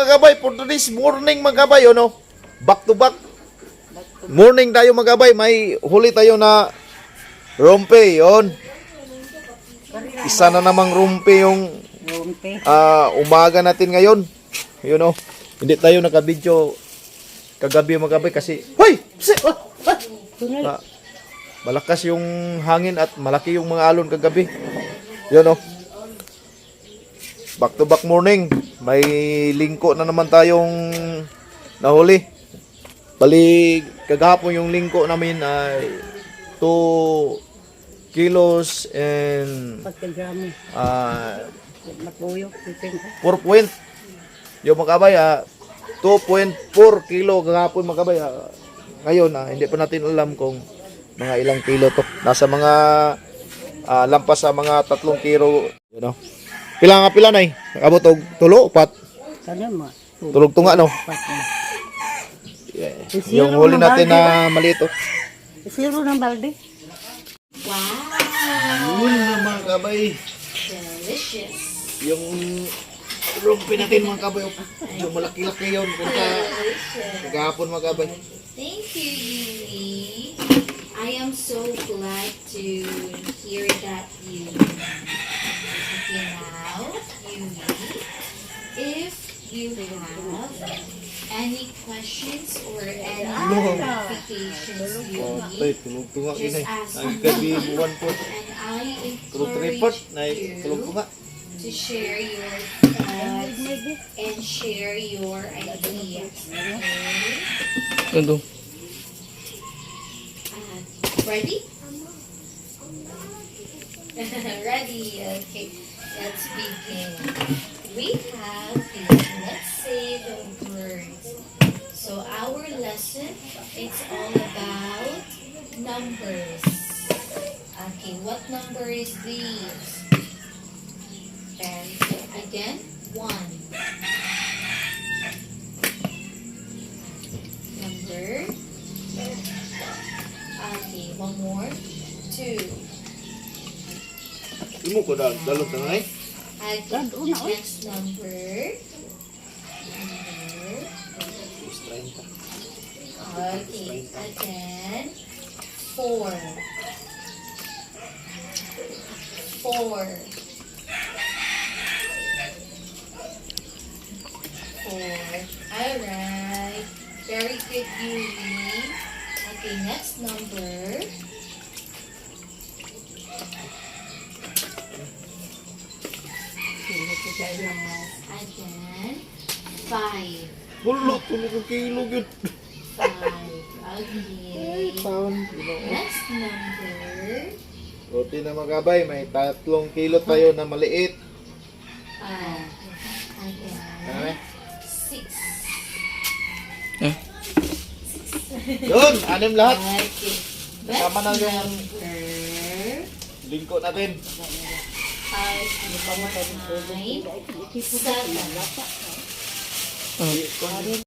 mga gabay, for today's morning mga gabay, no? Back to back. Morning tayo mga gabay, may huli tayo na rumpi, yon. Isa na namang rumpi yung umaga natin ngayon. You know, hindi tayo nakabidyo kagabi mga gabay kasi, hoy! Malakas yung hangin at malaki yung mga alon kagabi. Yun know. Back to back morning. May lingko na naman tayong nahuli. Bali, kagahapon yung lingko namin ay 2 kilos and 4 point. Yung makabay, 2.4 kilo kagahapon makabay. Ngayon, hindi pa natin alam kung mga ilang kilo to. Nasa mga lampas sa mga 3 kilo. You know. Pila na eh. Abot og tulo, upat. Tulog tunga no. Yeah. Yung huli natin na maliit oh. Zero ng balde. Wow. Yun na mga kabay. Delicious. Yung rumpi natin mga kabay. Yung malaki-laki yun. Kagahapon mga kabay. Thank you, Yui. I am so glad to hear that you. Okay, now, Yui, if you have any questions or any clarifications you need, Tulog-tunga just yun eh. ask Ang me. gabi buwan po. And I Tulog-report encourage na tulog-tunga. you to share your thoughts and share your ideas. Okay? Ano? Ready? Ready, okay. Let's begin. We have these, let's say the words. So our lesson, it's all about numbers. Okay, what number is these? And again, 1. Number. Okay, one more. 2. Imo ko dalot na ngay. Okay, next number. Okay, again. 4. 4. 4. Alright. Very good, Yuri. Okay, next number. Again, 5. Bulot, tulog ko kilo yun. 5. Okay. Next number. Buti na mga kabay, may 3 kilo tayo na maliit. Again, 6. Yun, 6 lahat. Okay. Kasama na Next yung number. lingko natin. 5, 9, 7.